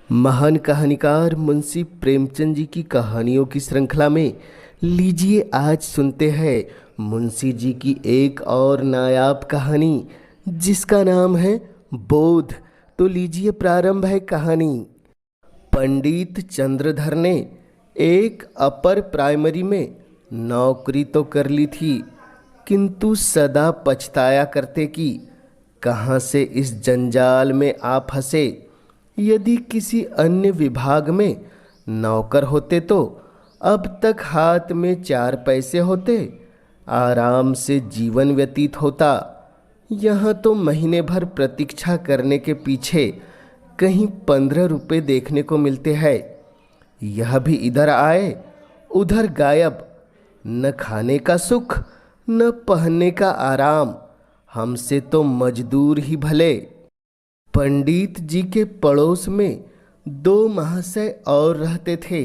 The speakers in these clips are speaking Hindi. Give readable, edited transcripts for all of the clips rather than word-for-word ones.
महान कहानीकार मुंशी प्रेमचंद जी की कहानियों की श्रृंखला में लीजिए आज सुनते हैं मुंशी जी की एक और नायाब कहानी जिसका नाम है बोध। तो लीजिए प्रारंभ है कहानी। पंडित चंद्रधर ने एक अपर प्राइमरी में नौकरी तो कर ली थी, किंतु सदा पछताया करते कि कहाँ से इस जंजाल में आ फंसे। यदि किसी अन्य विभाग में नौकर होते तो अब तक हाथ में 4 पैसे होते, आराम से जीवन व्यतीत होता। यहाँ तो महीने भर प्रतीक्षा करने के पीछे कहीं 15 रुपये देखने को मिलते हैं। यह भी इधर आए उधर गायब, न खाने का सुख न पहनने का आराम। हमसे तो मजदूर ही भले। पंडित जी के पड़ोस में 2 महाशय और रहते थे।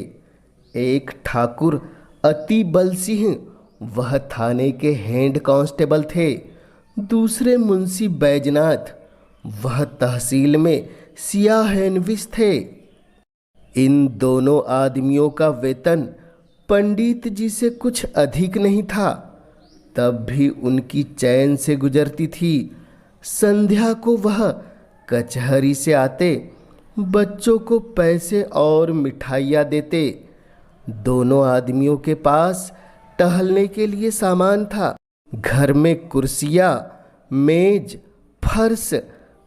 एक ठाकुर अति बल सिंह, वह थाने के हेड कांस्टेबल थे। दूसरे मुंशी बैजनाथ, वह तहसील में सियाहनविश थे। इन दोनों आदमियों का वेतन पंडित जी से कुछ अधिक नहीं था, तब भी उनकी चैन से गुजरती थी। संध्या को वह कचहरी से आते, बच्चों को पैसे और मिठाइयाँ देते। दोनों आदमियों के पास टहलने के लिए सामान था। घर में कुर्सियाँ, मेज, फर्श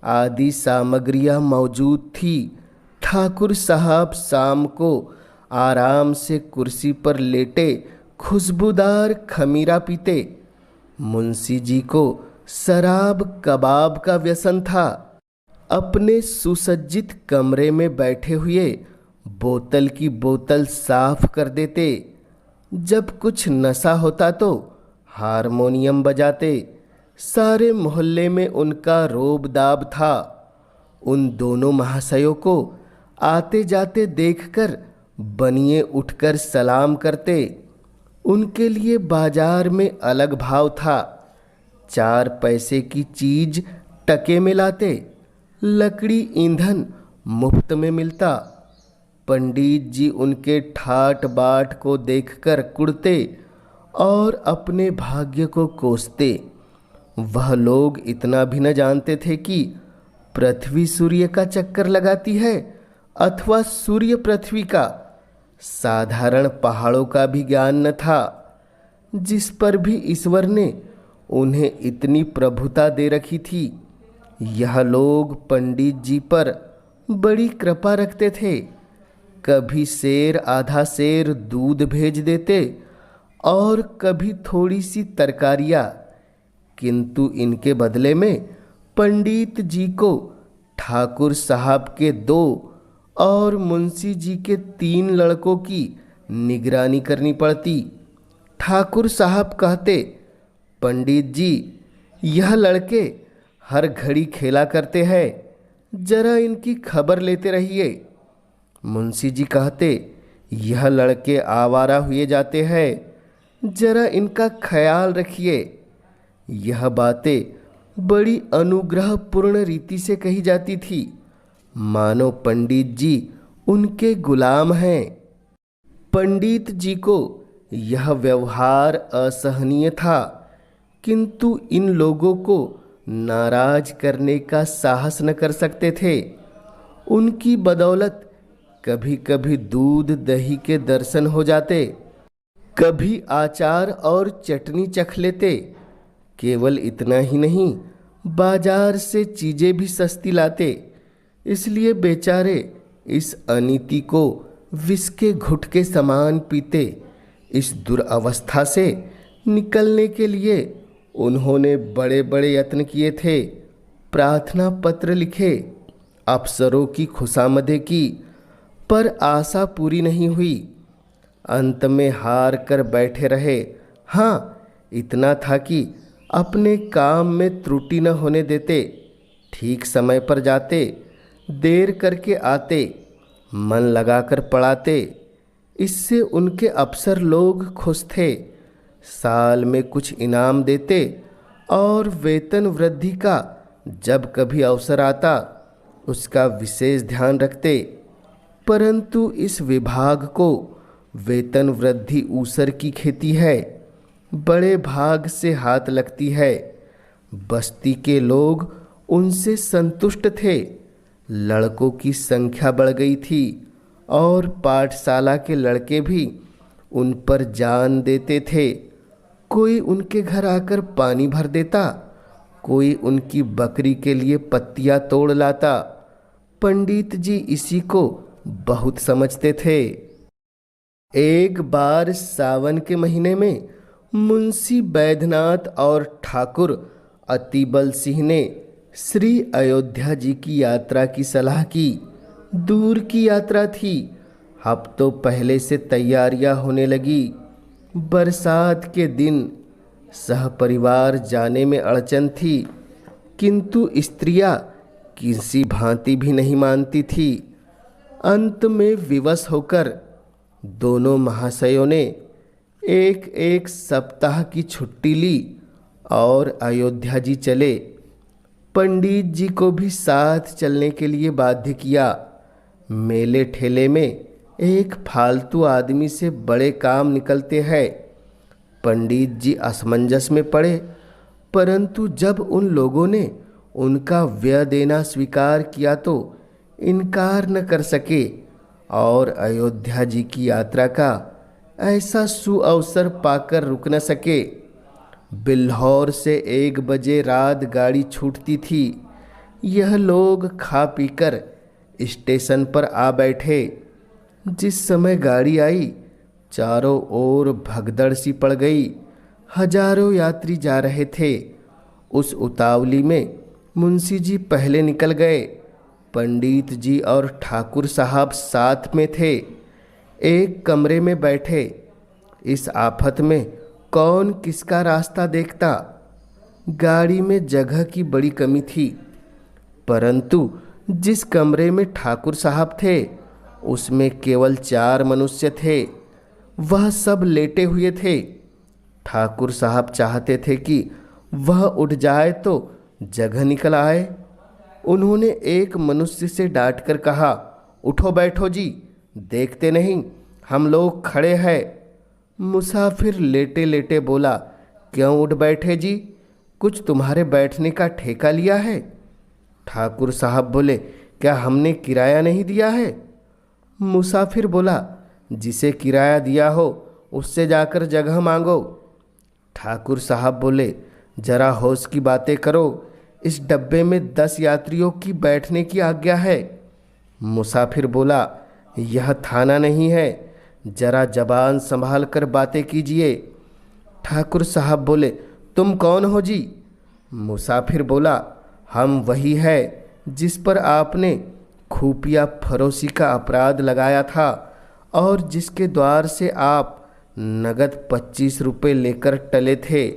आदि सामग्रियाँ मौजूद थी। ठाकुर साहब शाम को आराम से कुर्सी पर लेटे खुशबूदार खमीरा पीते। मुंशी जी को शराब कबाब का व्यसन था। अपने सुसज्जित कमरे में बैठे हुए बोतल की बोतल साफ कर देते। जब कुछ नशा होता तो हारमोनियम बजाते। सारे मोहल्ले में उनका रोब दाब था। उन दोनों महाशयों को आते जाते देखकर बनिए उठकर सलाम करते। उनके लिए बाजार में अलग भाव था। 4 पैसे की चीज टके में लाते। लकड़ी ईंधन मुफ्त में मिलता। पंडित जी उनके ठाट बाट को देखकर कुढ़ते और अपने भाग्य को कोसते। वह लोग इतना भी न जानते थे कि पृथ्वी सूर्य का चक्कर लगाती है अथवा सूर्य पृथ्वी का। साधारण पहाड़ों का भी ज्ञान न था, जिस पर भी ईश्वर ने उन्हें इतनी प्रभुता दे रखी थी। यह लोग पंडित जी पर बड़ी कृपा रखते थे। कभी सेर आधा सेर दूध भेज देते और कभी थोड़ी सी तरकारियाँ, किंतु इनके बदले में पंडित जी को ठाकुर साहब के 2 और मुंशी जी के 3 लड़कों की निगरानी करनी पड़ती। ठाकुर साहब कहते, पंडित जी यह लड़के हर घड़ी खेला करते हैं, जरा इनकी खबर लेते रहिए। मुंशी जी कहते, यह लड़के आवारा हुए जाते हैं, जरा इनका ख्याल रखिए। यह बातें बड़ी अनुग्रहपूर्ण रीति से कही जाती थी, मानो पंडित जी उनके गुलाम हैं। पंडित जी को यह व्यवहार असहनीय था, किंतु इन लोगों को नाराज करने का साहस न कर सकते थे। उनकी बदौलत कभी कभी दूध दही के दर्शन हो जाते, कभी अचार और चटनी चख लेते। केवल इतना ही नहीं, बाजार से चीज़ें भी सस्ती लाते। इसलिए बेचारे इस अनीति को विष के घुट के समान पीते। इस दुर्अवस्था से निकलने के लिए उन्होंने बड़े बड़े यत्न किए थे। प्रार्थना पत्र लिखे, अफसरों की खुशामदें की, पर आशा पूरी नहीं हुई। अंत में हार कर बैठे रहे। हाँ, इतना था कि अपने काम में त्रुटि न होने देते। ठीक समय पर जाते, देर करके आते, मन लगाकर पढ़ाते। इससे उनके अफसर लोग खुश थे। साल में कुछ इनाम देते और वेतन वृद्धि का जब कभी अवसर आता उसका विशेष ध्यान रखते। परंतु इस विभाग को वेतन वृद्धि ऊसर की खेती है, बड़े भाग से हाथ लगती है। बस्ती के लोग उनसे संतुष्ट थे। लड़कों की संख्या बढ़ गई थी और पाठशाला के लड़के भी उन पर जान देते थे। कोई उनके घर आकर पानी भर देता, कोई उनकी बकरी के लिए पत्तियां तोड़ लाता। पंडित जी इसी को बहुत समझते थे। एक बार सावन के महीने में मुंशी बैद्यनाथ और ठाकुर अतिबल सिंह ने श्री अयोध्या जी की यात्रा की सलाह की। दूर की यात्रा थी, हफ्तों पहले से तैयारियां होने लगी। बरसात के दिन सहपरिवार जाने में अड़चन थी, किंतु स्त्रियां किसी भांति भी नहीं मानती थी। अंत में विवश होकर दोनों महाशयों ने एक एक सप्ताह की छुट्टी ली और अयोध्या जी चले। पंडित जी को भी साथ चलने के लिए बाध्य किया। मेले ठेले में एक फालतू आदमी से बड़े काम निकलते हैं। पंडित जी असमंजस में पड़े, परंतु जब उन लोगों ने उनका व्यय देना स्वीकार किया तो इनकार न कर सके और अयोध्या जी की यात्रा का ऐसा सुअवसर पाकर रुक न सके। बिल्हौर से 1 बजे रात गाड़ी छूटती थी। यह लोग खा पीकर स्टेशन पर आ बैठे। जिस समय गाड़ी आई, चारों ओर भगदड़ सी पड़ गई। हजारों यात्री जा रहे थे। उस उतावली में मुंशी जी पहले निकल गए। पंडित जी और ठाकुर साहब साथ में थे, एक कमरे में बैठे। इस आफत में कौन किसका रास्ता देखता। गाड़ी में जगह की बड़ी कमी थी, परंतु जिस कमरे में ठाकुर साहब थे उसमें केवल 4 मनुष्य थे। वह सब लेटे हुए थे। ठाकुर साहब चाहते थे कि वह उठ जाए तो जगह निकल आए। उन्होंने एक मनुष्य से डांटकर कहा, उठो बैठो जी, देखते नहीं हम लोग खड़े हैं। मुसाफिर लेटे लेटे बोला, क्यों उठ बैठे जी, कुछ तुम्हारे बैठने का ठेका लिया है? ठाकुर साहब बोले, क्या हमने किराया नहीं दिया है? मुसाफिर बोला, जिसे किराया दिया हो उससे जाकर जगह मांगो। ठाकुर साहब बोले, जरा होश की बातें करो, इस डब्बे में 10 यात्रियों की बैठने की आज्ञा है। मुसाफिर बोला, यह थाना नहीं है, जरा जबान संभाल कर बातें कीजिए। ठाकुर साहब बोले, तुम कौन हो जी? मुसाफिर बोला, हम वही है जिस पर आपने खुफिया फरोशी का अपराध लगाया था और जिसके द्वार से आप नगद 25 रुपये लेकर टले थे।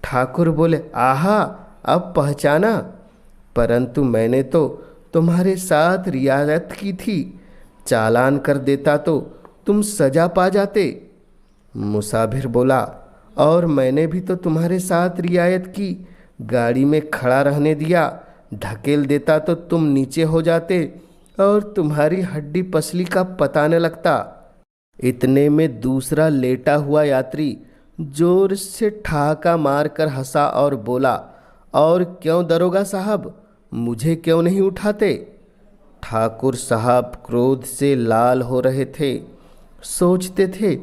ठाकुर बोले, आहा, अब पहचाना, परंतु मैंने तो तुम्हारे साथ रियायत की थी, चालान कर देता तो तुम सजा पा जाते। मुसाफिर बोला, और मैंने भी तो तुम्हारे साथ रियायत की, गाड़ी में खड़ा रहने दिया, ढकेल देता तो तुम नीचे हो जाते और तुम्हारी हड्डी पसली का पता न लगता। इतने में दूसरा लेटा हुआ यात्री जोर से ठहाका मारकर हंसा और बोला, और क्यों दरोगा साहब, मुझे क्यों नहीं उठाते? ठाकुर साहब क्रोध से लाल हो रहे थे। सोचते थे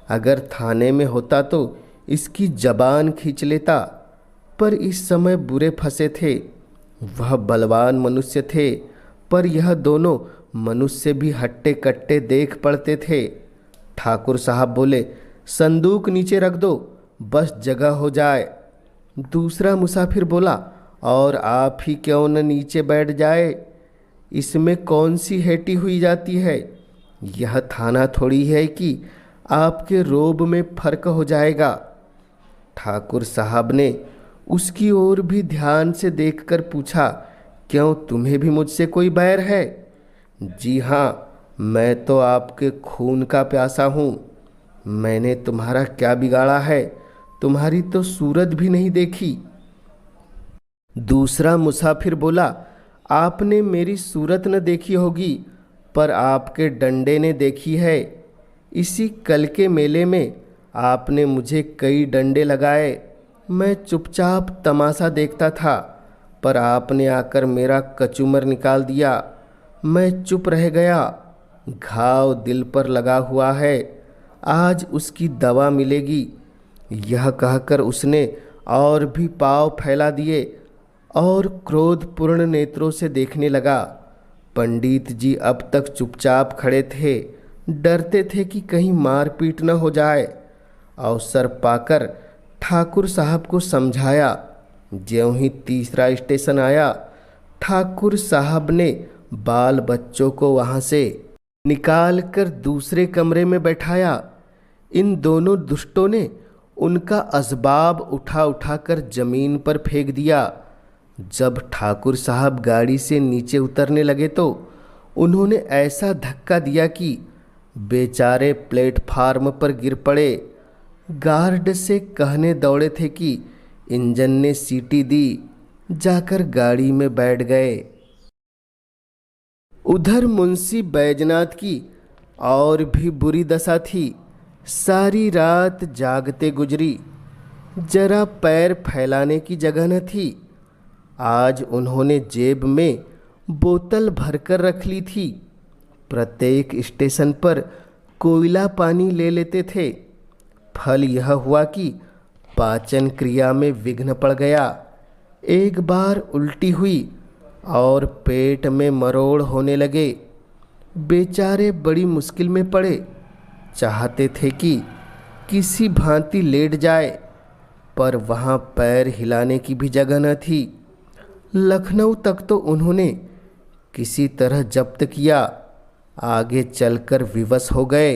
अगर थाने में होता तो इसकी जबान खींच लेता, पर इस समय बुरे फंसे थे। वह बलवान मनुष्य थे, पर यह दोनों मनुष्य भी हट्टे कट्टे देख पड़ते थे। ठाकुर साहब बोले, संदूक नीचे रख दो, बस जगह हो जाए। दूसरा मुसाफिर बोला, और आप ही क्यों न नीचे बैठ जाए, इसमें कौन सी हेटी हुई जाती है? यह थाना थोड़ी है कि आपके रोब में फर्क हो जाएगा। ठाकुर साहब ने उसकी ओर भी ध्यान से देखकर पूछा, क्यों तुम्हें भी मुझसे कोई बैर है? जी हाँ, मैं तो आपके खून का प्यासा हूँ। मैंने तुम्हारा क्या बिगाड़ा है? तुम्हारी तो सूरत भी नहीं देखी। दूसरा मुसाफिर बोला, आपने मेरी सूरत न देखी होगी, पर आपके डंडे ने देखी है। इसी कल के मेले में आपने मुझे कई डंडे लगाए। मैं चुपचाप तमाशा देखता था, पर आपने आकर मेरा कचूमर निकाल दिया। मैं चुप रह गया। घाव दिल पर लगा हुआ है, आज उसकी दवा मिलेगी। यह कहकर उसने और भी पाँव फैला दिए और क्रोधपूर्ण नेत्रों से देखने लगा। पंडित जी अब तक चुपचाप खड़े थे, डरते थे कि कहीं मारपीट न हो जाए। अवसर पाकर ठाकुर साहब को समझाया। ज्यों ही तीसरा स्टेशन आया, ठाकुर साहब ने बाल बच्चों को वहाँ से निकाल कर दूसरे कमरे में बैठाया। इन दोनों दुष्टों ने उनका असबाब उठा उठा कर जमीन पर फेंक दिया। जब ठाकुर साहब गाड़ी से नीचे उतरने लगे तो उन्होंने ऐसा धक्का दिया कि बेचारे प्लेटफार्म पर गिर पड़े। गार्ड से कहने दौड़े थे कि इंजन ने सीटी दी, जाकर गाड़ी में बैठ गए। उधर मुंशी बैजनाथ की और भी बुरी दशा थी। सारी रात जागते गुजरी, जरा पैर फैलाने की जगह न थी। आज उन्होंने जेब में बोतल भरकर रख ली थी। प्रत्येक स्टेशन पर कोयला पानी ले लेते थे। फल यह हुआ कि पाचन क्रिया में विघ्न पड़ गया। एक बार उल्टी हुई और पेट में मरोड़ होने लगे। बेचारे बड़ी मुश्किल में पड़े। चाहते थे कि किसी भांति लेट जाए, पर वहाँ पैर हिलाने की भी जगह न थी। लखनऊ तक तो उन्होंने किसी तरह जब्त किया, आगे चलकर विवश हो गए।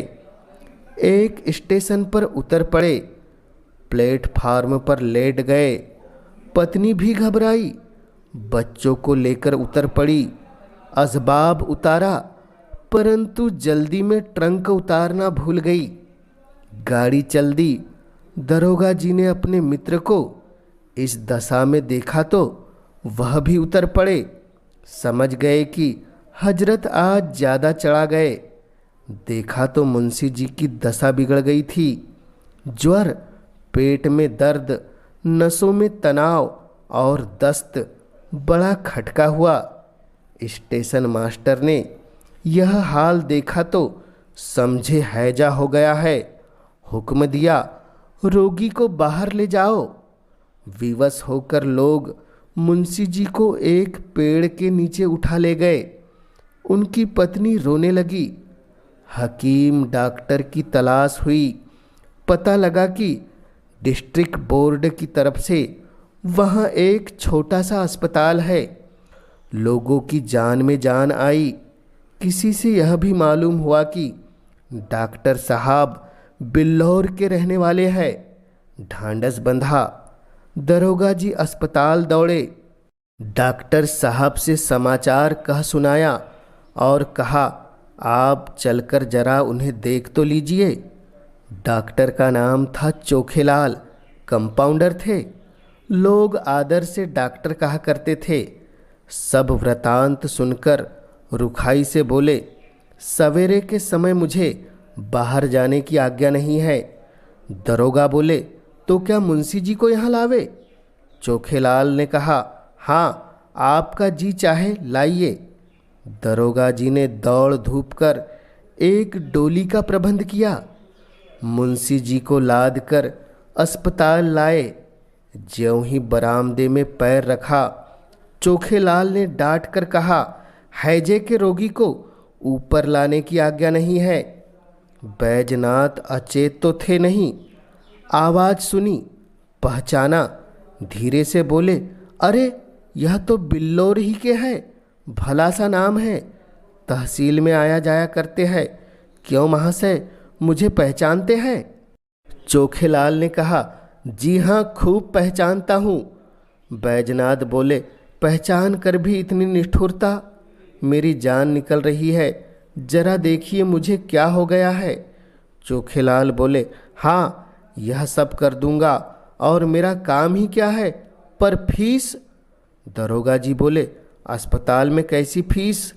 एक स्टेशन पर उतर पड़े, प्लेटफार्म पर लेट गए। पत्नी भी घबराई, बच्चों को लेकर उतर पड़ी। असबाब उतारा, परंतु जल्दी में ट्रंक उतारना भूल गई। गाड़ी चल दी। दरोगा जी ने अपने मित्र को इस दशा में देखा तो वह भी उतर पड़े। समझ गए कि हजरत आज ज़्यादा चढ़ा गए। देखा तो मुंशी जी की दशा बिगड़ गई थी। ज्वर, पेट में दर्द, नसों में तनाव और दस्त। बड़ा खटका हुआ। स्टेशन मास्टर ने यह हाल देखा तो समझे हैजा हो गया है। हुक्म दिया, रोगी को बाहर ले जाओ। विवश होकर लोग मुंशी जी को एक पेड़ के नीचे उठा ले गए। उनकी पत्नी रोने लगी। हकीम डॉक्टर की तलाश हुई। पता लगा कि डिस्ट्रिक्ट बोर्ड की तरफ से वहाँ एक छोटा सा अस्पताल है। लोगों की जान में जान आई। किसी से यह भी मालूम हुआ कि डॉक्टर साहब बिल्लौर के रहने वाले हैं। ढांढस बंधा। दरोगा जी अस्पताल दौड़े। डॉक्टर साहब से समाचार कह सुनाया और कहा, आप चलकर जरा उन्हें देख तो लीजिए। डॉक्टर का नाम था चोखेलाल, कंपाउंडर थे। लोग आदर से डॉक्टर कहा करते थे। सब वृतांत सुनकर रुखाई से बोले, सवेरे के समय मुझे बाहर जाने की आज्ञा नहीं है। दरोगा बोले, तो क्या मुंशी जी को यहाँ लावे? चोखेलाल ने कहा, हाँ, आपका जी चाहे लाइए। दरोगा जी ने दौड़ धूप कर एक डोली का प्रबंध किया। मुंशी जी को लाद कर अस्पताल लाए। ज्यों ही बरामदे में पैर रखा, चोखेलाल ने डांट कर कहा, हैजे के रोगी को ऊपर लाने की आज्ञा नहीं है। बैजनाथ अचेत तो थे नहीं। आवाज़ सुनी, पहचाना। धीरे से बोले, अरे यह तो बिल्लौर ही के हैं। भला सा नाम है, तहसील में आया जाया करते हैं। क्यों महाशय, मुझे पहचानते हैं? चोखेलाल ने कहा, जी हाँ, खूब पहचानता हूँ। बैजनाथ बोले, पहचान कर भी इतनी निष्ठुरता? मेरी जान निकल रही है, जरा देखिए मुझे क्या हो गया है। चोखेलाल बोले, हाँ, यह सब कर दूंगा, और मेरा काम ही क्या है, पर फीस? दरोगा जी बोले, अस्पताल में कैसी फीस?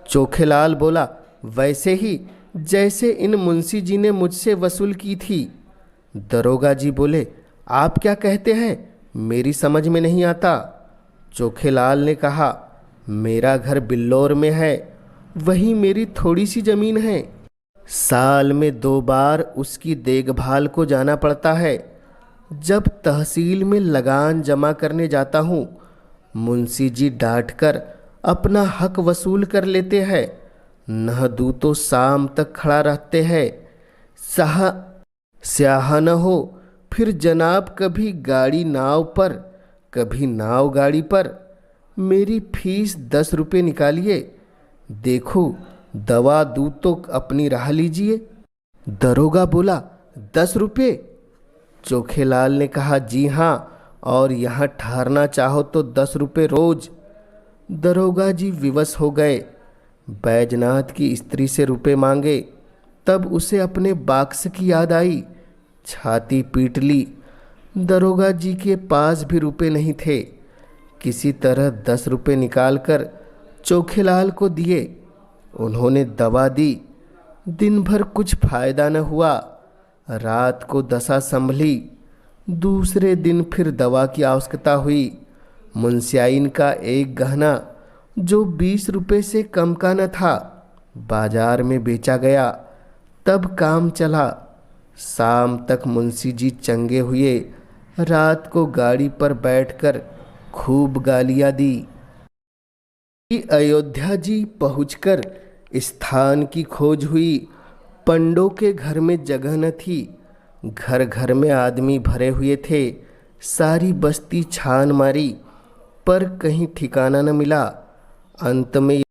चोखेलाल बोला, वैसे ही जैसे इन मुंशी जी ने मुझसे वसूल की थी। दरोगा जी बोले, आप क्या कहते हैं, मेरी समझ में नहीं आता। चोखेलाल ने कहा, मेरा घर बिल्लौर में है, वही मेरी थोड़ी सी ज़मीन है। साल में 2 बार उसकी देखभाल को जाना पड़ता है। जब तहसील में लगान जमा करने जाता हूँ, मुंशी जी डांट कर अपना हक वसूल कर लेते हैं। न दूँ तो शाम तक खड़ा रहते हैं। सहा स्याह न हो, फिर जनाब कभी गाड़ी नाव पर, कभी नाव गाड़ी पर। मेरी फीस 10 रुपये निकालिए, देखो दवा दूँ तो अपनी राह लीजिए। दरोगा बोला, 10 रुपये? चोखेलाल ने कहा, जी हाँ, और यहाँ ठहरना चाहो तो 10 रुपये रोज। दरोगा जी विवश हो गए। बैजनाथ की स्त्री से रुपए मांगे, तब उसे अपने बाक्स की याद आई। छाती पीट ली। दरोगा जी के पास भी रुपए नहीं थे। किसी तरह 10 रुपये निकालकर चोखेलाल को दिए। उन्होंने दवा दी। दिन भर कुछ फायदा न हुआ। रात को दशा संभली। दूसरे दिन फिर दवा की आवश्यकता हुई। मुंशियाइन का एक गहना जो 20 रुपये से कम का न था, बाजार में बेचा गया। तब काम चला। शाम तक मुंशी जी चंगे हुए। रात को गाड़ी पर बैठकर खूब गालियाँ दी। अयोध्या जी पहुंचकर स्थान की खोज हुई। पंडों के घर में जगह न थी। घर घर में आदमी भरे हुए थे। सारी बस्ती छान मारी, पर कहीं ठिकाना न मिला। अंत में